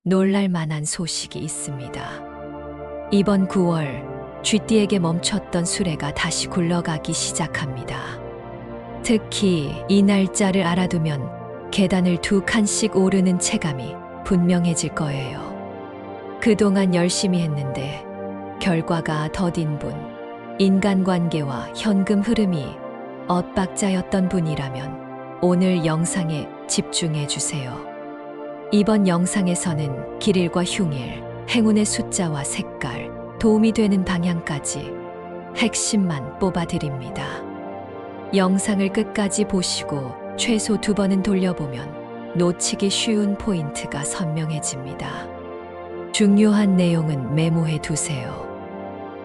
놀랄 만한 소식이 있습니다. 이번 9월 쥐띠에게 멈췄던 수레가 다시 굴러가기 시작합니다. 특히 이 날짜를 알아두면 계단을 2칸씩 오르는 체감이 분명해질 거예요. 그동안 열심히 했는데 결과가 더딘 분, 인간관계와 현금 흐름이 엇박자였던 분이라면 오늘 영상에 집중해 주세요. 이번 영상에서는 길일과 흉일, 행운의 숫자와 색깔, 도움이 되는 방향까지 핵심만 뽑아드립니다. 영상을 끝까지 보시고 최소 2번은 돌려보면 놓치기 쉬운 포인트가 선명해집니다. 중요한 내용은 메모해 두세요.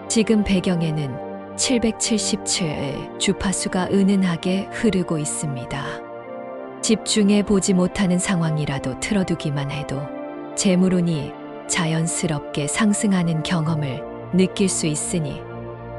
지금 배경에는 777의 주파수가 은은하게 흐르고 있습니다. 집중해 보지 못하는 상황이라도 틀어두기만 해도 재물운이 자연스럽게 상승하는 경험을 느낄 수 있으니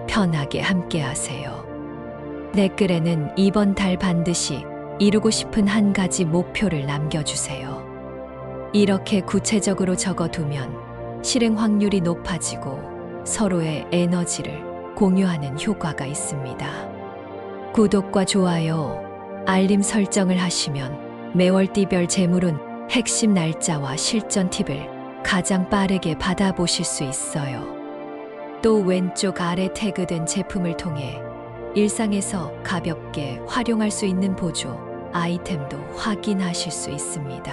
편하게 함께하세요. 댓글에는 이번 달 반드시 이루고 싶은 한 가지 목표를 남겨주세요. 이렇게 구체적으로 적어두면 실행 확률이 높아지고 서로의 에너지를 공유하는 효과가 있습니다. 구독과 좋아요, 알림 설정을 하시면 매월띠별 재물운 핵심 날짜와 실전 팁을 가장 빠르게 받아보실 수 있어요. 또 왼쪽 아래 태그된 제품을 통해 일상에서 가볍게 활용할 수 있는 보조 아이템도 확인하실 수 있습니다.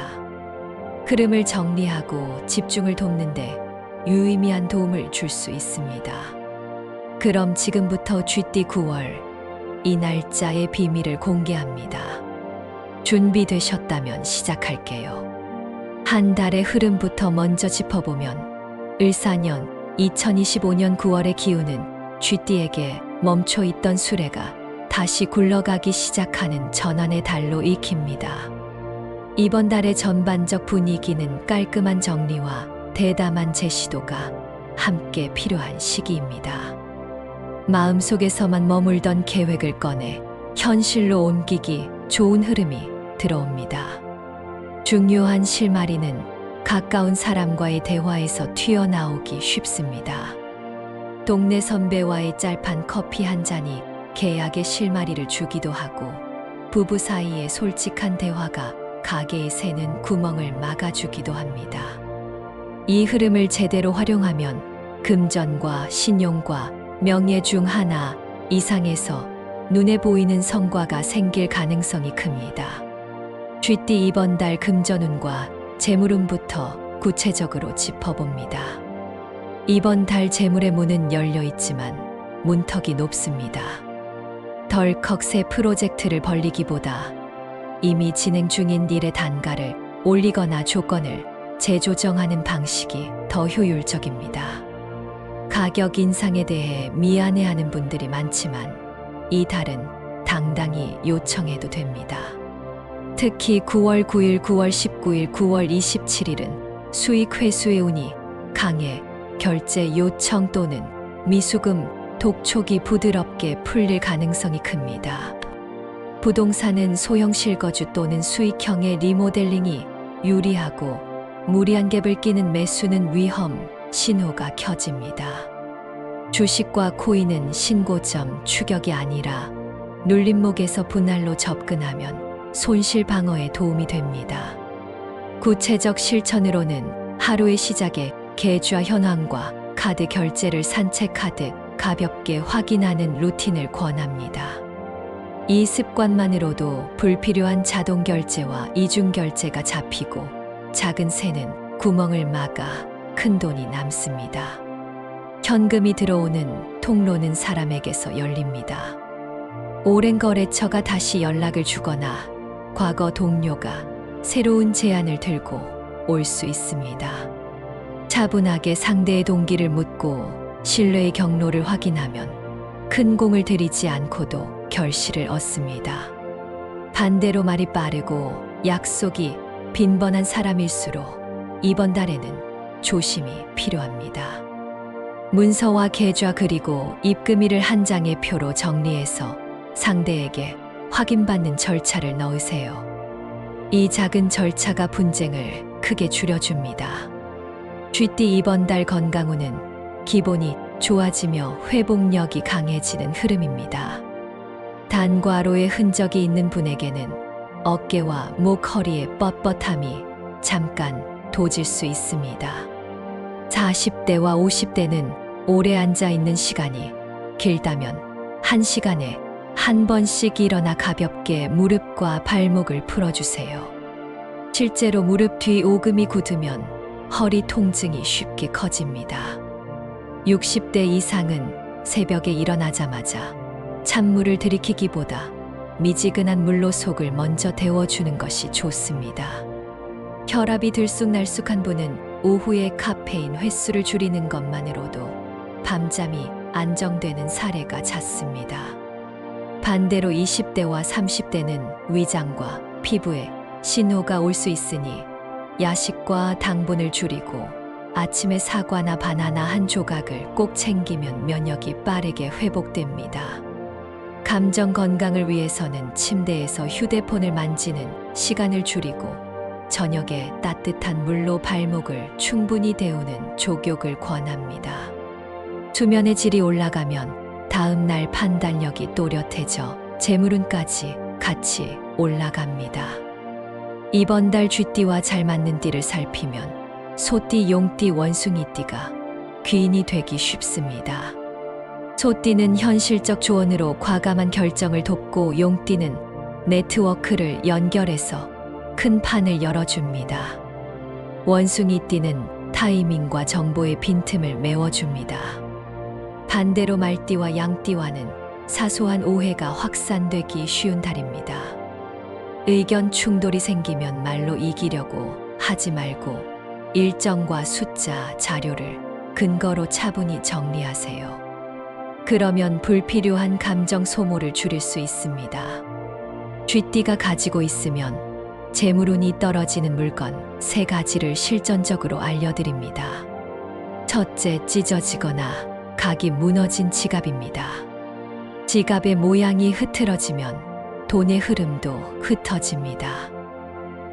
흐름을 정리하고 집중을 돕는데 유의미한 도움을 줄 수 있습니다. 그럼 지금부터 쥐띠 9월 이 날짜의 비밀을 공개합니다. 준비되셨다면 시작할게요. 한 달의 흐름부터 먼저 짚어보면 을사년 2025년 9월의 기운은 쥐띠에게 멈춰있던 수레가 다시 굴러가기 시작하는 전환의 달로 읽힙니다. 이번 달의 전반적 분위기는 깔끔한 정리와 대담한 재시도가 함께 필요한 시기입니다. 마음속에서만 머물던 계획을 꺼내 현실로 옮기기 좋은 흐름이 들어옵니다. 중요한 실마리는 가까운 사람과의 대화에서 튀어나오기 쉽습니다. 동네 선배와의 짤판 커피 한 잔이 계약의 실마리를 주기도 하고 부부 사이의 솔직한 대화가 가게에 새는 구멍을 막아주기도 합니다. 이 흐름을 제대로 활용하면 금전과 신용과 명예 중 하나 이상에서 눈에 보이는 성과가 생길 가능성이 큽니다. 쥐띠 이번 달 금전운과 재물운부터 구체적으로 짚어봅니다. 이번 달 재물의 문은 열려 있지만 문턱이 높습니다. 덜컥 새 프로젝트를 벌리기보다 이미 진행 중인 일의 단가를 올리거나 조건을 재조정하는 방식이 더 효율적입니다. 가격 인상에 대해 미안해하는 분들이 많지만 이 달은 당당히 요청해도 됩니다. 특히 9월 9일, 9월 19일, 9월 27일은 수익 회수의 운이 강해 결제 요청 또는 미수금, 독촉이 부드럽게 풀릴 가능성이 큽니다. 부동산은 소형 실거주 또는 수익형의 리모델링이 유리하고 무리한 갭을 끼는 매수는 위험 신호가 켜집니다. 주식과 코인은 신고점 추격이 아니라 눌림목에서 분할로 접근하면 손실 방어에 도움이 됩니다. 구체적 실천으로는 하루의 시작에 계좌 현황과 카드 결제를 산책하듯 가볍게 확인하는 루틴을 권합니다. 이 습관만으로도 불필요한 자동 결제와 이중 결제가 잡히고 작은 새는 구멍을 막아 큰 돈이 남습니다. 현금이 들어오는 통로는 사람에게서 열립니다. 오랜 거래처가 다시 연락을 주거나 과거 동료가 새로운 제안을 들고 올 수 있습니다. 차분하게 상대의 동기를 묻고 신뢰의 경로를 확인하면 큰 공을 들이지 않고도 결실을 얻습니다. 반대로 말이 빠르고 약속이 빈번한 사람일수록 이번 달에는 조심이 필요합니다. 문서와 계좌 그리고 입금일을 한 장의 표로 정리해서 상대에게 확인받는 절차를 넣으세요. 이 작은 절차가 분쟁을 크게 줄여줍니다. 쥐띠 이번 달 건강운은 기본이 좋아지며 회복력이 강해지는 흐름입니다. 단과로의 흔적이 있는 분에게는 어깨와 목, 허리의 뻣뻣함이 잠깐 도질 수 있습니다. 40대와 50대는 오래 앉아 있는 시간이 길다면 1시간에 한 번씩 일어나 가볍게 무릎과 발목을 풀어주세요. 실제로 무릎 뒤 오금이 굳으면 허리 통증이 쉽게 커집니다. 60대 이상은 새벽에 일어나자마자 찬물을 들이키기보다 미지근한 물로 속을 먼저 데워주는 것이 좋습니다. 혈압이 들쑥날쑥한 분은 오후에 카페인 횟수를 줄이는 것만으로도 밤잠이 안정되는 사례가 잦습니다. 반대로 20대와 30대는 위장과 피부에 신호가 올 수 있으니 야식과 당분을 줄이고 아침에 사과나 바나나 한 조각을 꼭 챙기면 면역이 빠르게 회복됩니다. 감정 건강을 위해서는 침대에서 휴대폰을 만지는 시간을 줄이고 저녁에 따뜻한 물로 발목을 충분히 데우는 족욕을 권합니다. 수면의 질이 올라가면 다음 날 판단력이 또렷해져 재물운까지 같이 올라갑니다. 이번 달 쥐띠와 잘 맞는 띠를 살피면 소띠, 용띠, 원숭이띠가 귀인이 되기 쉽습니다. 소띠는 현실적 조언으로 과감한 결정을 돕고 용띠는 네트워크를 연결해서 큰 판을 열어줍니다. 원숭이띠는 타이밍과 정보의 빈틈을 메워줍니다. 반대로 말띠와 양띠와는 사소한 오해가 확산되기 쉬운 달입니다. 의견 충돌이 생기면 말로 이기려고 하지 말고 일정과 숫자, 자료를 근거로 차분히 정리하세요. 그러면 불필요한 감정 소모를 줄일 수 있습니다. 쥐띠가 가지고 있으면 재물운이 떨어지는 물건 3가지를 실전적으로 알려드립니다. 첫째, 찢어지거나 각이 무너진 지갑입니다. 지갑의 모양이 흐트러지면 돈의 흐름도 흩어집니다.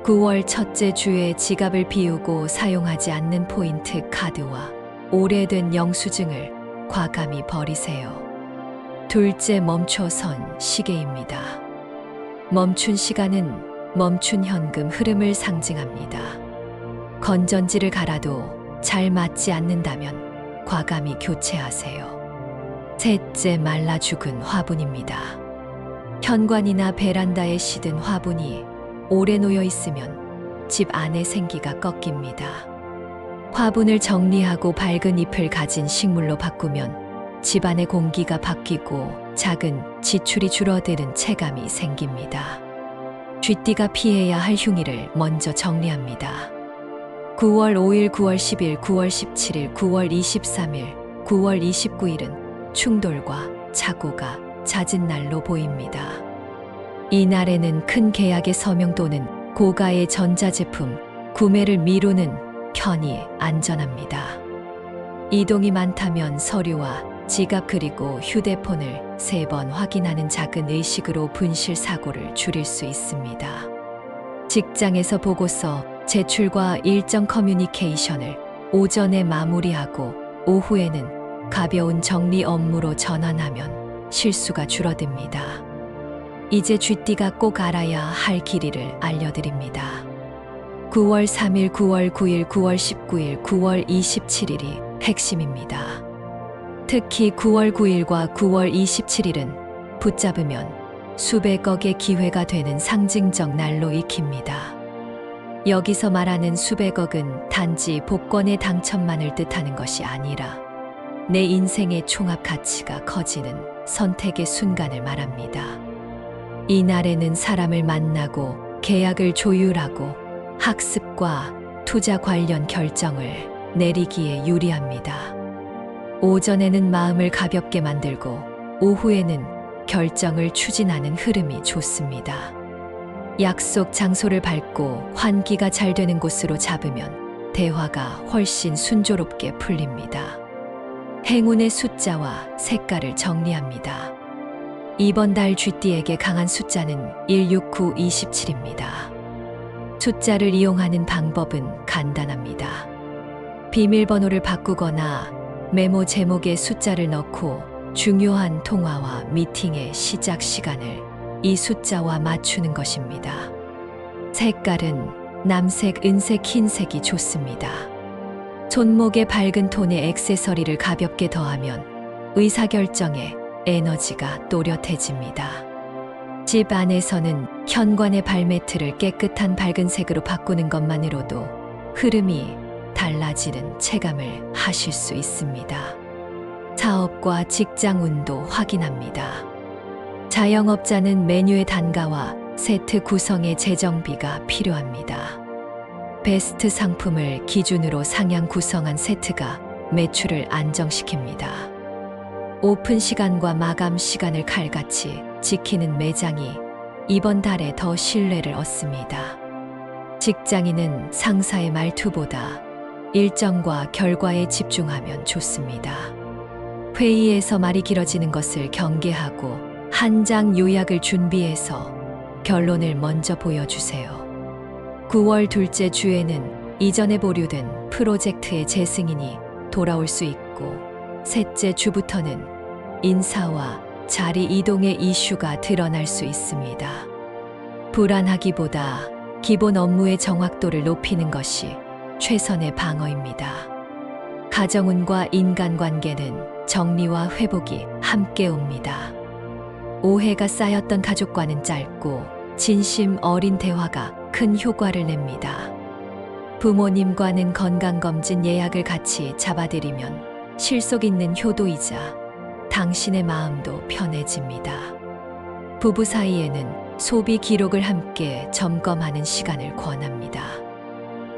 9월 첫째 주에 지갑을 비우고 사용하지 않는 포인트 카드와 오래된 영수증을 과감히 버리세요. 둘째, 멈춰선 시계입니다. 멈춘 시간은 멈춘 현금 흐름을 상징합니다. 건전지를 갈아도 잘 맞지 않는다면 과감히 교체하세요. 셋째, 말라 죽은 화분입니다. 현관이나 베란다에 시든 화분이 오래 놓여 있으면 집 안의 생기가 꺾입니다. 화분을 정리하고 밝은 잎을 가진 식물로 바꾸면 집안의 공기가 바뀌고 작은 지출이 줄어드는 체감이 생깁니다. 쥐띠가 피해야 할 흉의를 먼저 정리합니다. 9월 5일, 9월 10일, 9월 17일, 9월 23일, 9월 29일은 충돌과 착오가 잦은 날로 보입니다. 이 날에는 큰 계약의 서명 또는 고가의 전자제품 구매를 미루는 편이 안전합니다. 이동이 많다면 서류와 지갑 그리고 휴대폰을 3번 확인하는 작은 의식으로 분실 사고를 줄일 수 있습니다. 직장에서 보고서 제출과 일정 커뮤니케이션을 오전에 마무리하고 오후에는 가벼운 정리 업무로 전환하면 실수가 줄어듭니다. 이제 쥐띠가 꼭 알아야 할 길이를 알려드립니다. 9월 3일, 9월 9일, 9월 19일, 9월 27일이 핵심입니다. 특히 9월 9일과 9월 27일은 붙잡으면 수백억의 기회가 되는 상징적 날로 익힙니다. 여기서 말하는 수백억은 단지 복권의 당첨만을 뜻하는 것이 아니라 내 인생의 총합 가치가 커지는 선택의 순간을 말합니다. 이 날에는 사람을 만나고 계약을 조율하고 학습과 투자 관련 결정을 내리기에 유리합니다. 오전에는 마음을 가볍게 만들고 오후에는 결정을 추진하는 흐름이 좋습니다. 약속 장소를 밟고 환기가 잘 되는 곳으로 잡으면 대화가 훨씬 순조롭게 풀립니다. 행운의 숫자와 색깔을 정리합니다. 이번 달 쥐띠에게 강한 숫자는 169, 27입니다. 숫자를 이용하는 방법은 간단합니다. 비밀번호를 바꾸거나 메모 제목에 숫자를 넣고 중요한 통화와 미팅의 시작 시간을 이 숫자와 맞추는 것입니다. 색깔은 남색, 은색, 흰색이 좋습니다. 손목에 밝은 톤의 액세서리를 가볍게 더하면 의사결정에 에너지가 또렷해집니다. 집 안에서는 현관의 발매트를 깨끗한 밝은 색으로 바꾸는 것만으로도 흐름이 달라지는 체감을 하실 수 있습니다. 사업과 직장 운도 확인합니다. 자영업자는 메뉴의 단가와 세트 구성의 재정비가 필요합니다. 베스트 상품을 기준으로 상향 구성한 세트가 매출을 안정시킵니다. 오픈 시간과 마감 시간을 칼같이 지키는 매장이 이번 달에 더 신뢰를 얻습니다. 직장인은 상사의 말투보다 일정과 결과에 집중하면 좋습니다. 회의에서 말이 길어지는 것을 경계하고 한 장 요약을 준비해서 결론을 먼저 보여주세요. 9월 둘째 주에는 이전에 보류된 프로젝트의 재승인이 돌아올 수 있고 셋째 주부터는 인사와 자리 이동의 이슈가 드러날 수 있습니다. 불안하기보다 기본 업무의 정확도를 높이는 것이 최선의 방어입니다. 가정운과 인간관계는 정리와 회복이 함께 옵니다. 오해가 쌓였던 가족과는 짧고 진심 어린 대화가 큰 효과를 냅니다. 부모님과는 건강검진 예약을 같이 잡아드리면 실속 있는 효도이자 당신의 마음도 편해집니다. 부부 사이에는 소비 기록을 함께 점검하는 시간을 권합니다.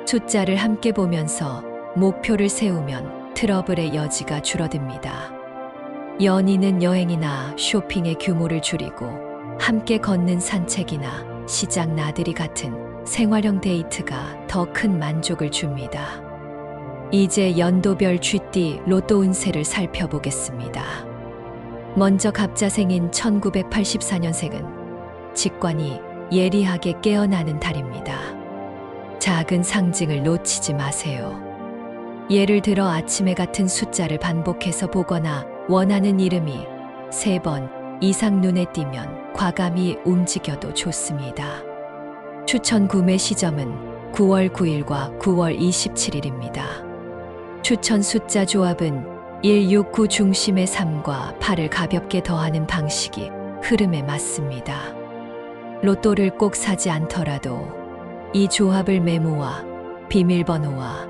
숫자를 함께 보면서 목표를 세우면 트러블의 여지가 줄어듭니다. 연인은 여행이나 쇼핑의 규모를 줄이고 함께 걷는 산책이나 시장 나들이 같은 생활형 데이트가 더 큰 만족을 줍니다. 이제 연도별 쥐띠 로또 운세를 살펴보겠습니다. 먼저 갑자생인 1984년생은 직관이 예리하게 깨어나는 달입니다. 작은 상징을 놓치지 마세요. 예를 들어 아침에 같은 숫자를 반복해서 보거나 원하는 이름이 3번 이상 눈에 띄면 과감히 움직여도 좋습니다. 추천 구매 시점은 9월 9일과 9월 27일입니다. 추천 숫자 조합은 169 중심의 3과 8을 가볍게 더하는 방식이 흐름에 맞습니다. 로또를 꼭 사지 않더라도 이 조합을 메모와 비밀번호와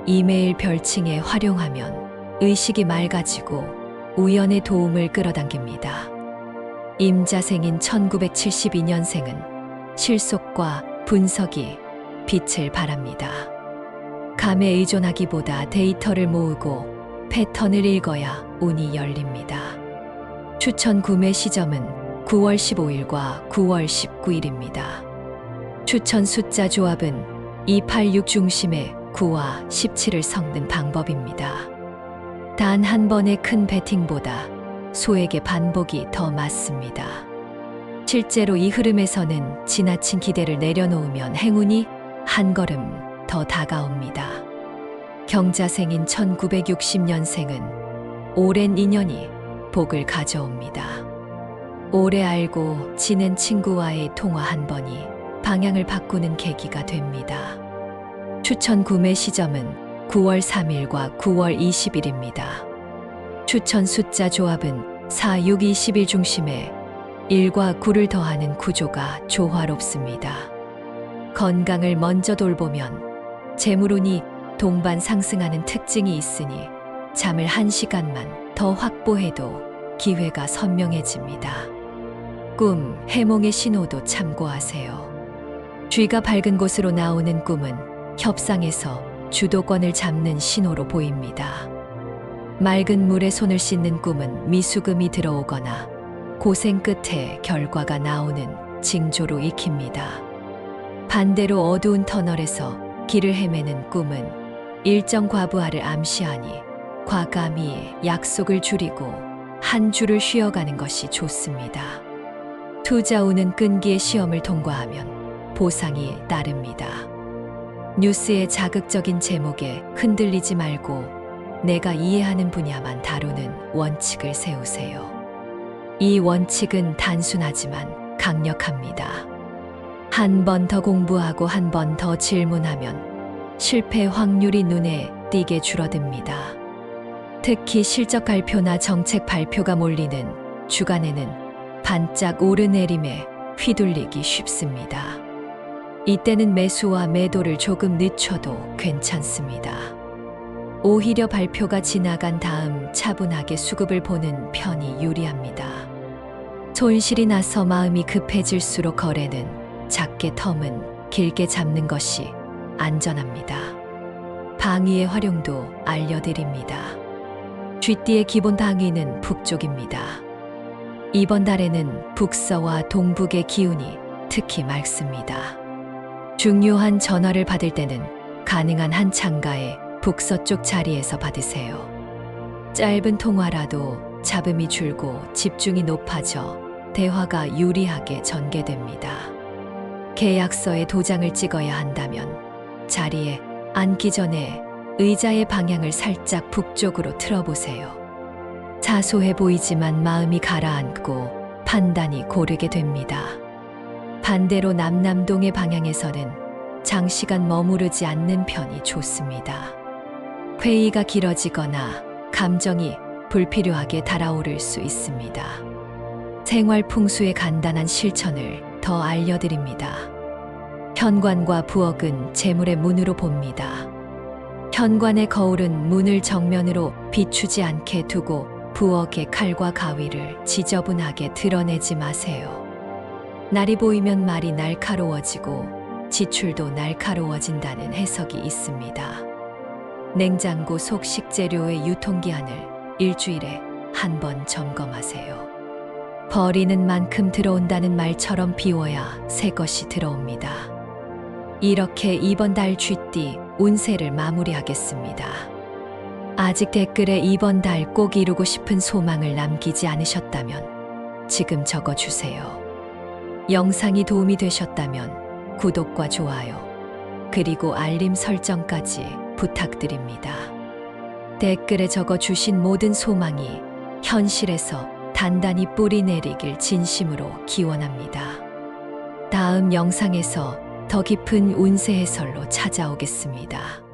이메일 별칭에 활용하면 의식이 맑아지고 우연의 도움을 끌어당깁니다. 임자생인 1972년생은 실속과 분석이 빛을 발합니다. 감에 의존하기보다 데이터를 모으고 패턴을 읽어야 운이 열립니다. 추천 구매 시점은 9월 15일과 9월 19일입니다. 추천 숫자 조합은 286 중심의 9와 17을 섞는 방법입니다. 단 한 번의 큰 배팅보다 소액의 반복이 더 맞습니다. 실제로 이 흐름에서는 지나친 기대를 내려놓으면 행운이 한 걸음 더 다가옵니다. 경자생인 1960년생은 오랜 인연이 복을 가져옵니다. 오래 알고 지낸 친구와의 통화 한 번이 방향을 바꾸는 계기가 됩니다. 추천 구매 시점은 9월 3일과 9월 20일입니다. 추천 숫자 조합은 4, 6, 21 중심의 1과 9를 더하는 구조가 조화롭습니다. 건강을 먼저 돌보면 재물운이 동반 상승하는 특징이 있으니 잠을 1시간만 더 확보해도 기회가 선명해집니다. 꿈, 해몽의 신호도 참고하세요. 쥐가 밝은 곳으로 나오는 꿈은 협상에서 주도권을 잡는 신호로 보입니다. 맑은 물에 손을 씻는 꿈은 미수금이 들어오거나 고생 끝에 결과가 나오는 징조로 익힙니다. 반대로 어두운 터널에서 길을 헤매는 꿈은 일정 과부하를 암시하니 과감히 약속을 줄이고 한 주를 쉬어가는 것이 좋습니다. 투자 운은 끈기의 시험을 통과하면 보상이 따릅니다. 뉴스의 자극적인 제목에 흔들리지 말고 내가 이해하는 분야만 다루는 원칙을 세우세요. 이 원칙은 단순하지만 강력합니다. 한 번 더 공부하고 한 번 더 질문하면 실패 확률이 눈에 띄게 줄어듭니다. 특히 실적 발표나 정책 발표가 몰리는 주간에는 반짝 오르내림에 휘둘리기 쉽습니다. 이때는 매수와 매도를 조금 늦춰도 괜찮습니다. 오히려 발표가 지나간 다음 차분하게 수급을 보는 편이 유리합니다. 손실이 나서 마음이 급해질수록 거래는 작게 텀은 길게 잡는 것이 안전합니다. 방위의 활용도 알려드립니다. 쥐띠의 기본 방위는 북쪽입니다. 이번 달에는 북서와 동북의 기운이 특히 맑습니다. 중요한 전화를 받을 때는 가능한 한 창가의 북서쪽 자리에서 받으세요. 짧은 통화라도 잡음이 줄고 집중이 높아져 대화가 유리하게 전개됩니다. 계약서에 도장을 찍어야 한다면 자리에 앉기 전에 의자의 방향을 살짝 북쪽으로 틀어보세요. 사소해 보이지만 마음이 가라앉고 판단이 고르게 됩니다. 반대로 남남동의 방향에서는 장시간 머무르지 않는 편이 좋습니다. 회의가 길어지거나 감정이 불필요하게 달아오를 수 있습니다. 생활 풍수의 간단한 실천을 더 알려드립니다. 현관과 부엌은 재물의 문으로 봅니다. 현관의 거울은 문을 정면으로 비추지 않게 두고 부엌의 칼과 가위를 지저분하게 드러내지 마세요. 날이 보이면 말이 날카로워지고 지출도 날카로워진다는 해석이 있습니다. 냉장고 속 식재료의 유통기한을 일주일에 한 번 점검하세요. 버리는 만큼 들어온다는 말처럼 비워야 새 것이 들어옵니다. 이렇게 이번 달 쥐띠 운세를 마무리하겠습니다. 아직 댓글에 이번 달 꼭 이루고 싶은 소망을 남기지 않으셨다면 지금 적어주세요. 영상이 도움이 되셨다면 구독과 좋아요, 그리고 알림 설정까지 부탁드립니다. 댓글에 적어주신 모든 소망이 현실에서 단단히 뿌리 내리길 진심으로 기원합니다. 다음 영상에서 더 깊은 운세 해설로 찾아오겠습니다.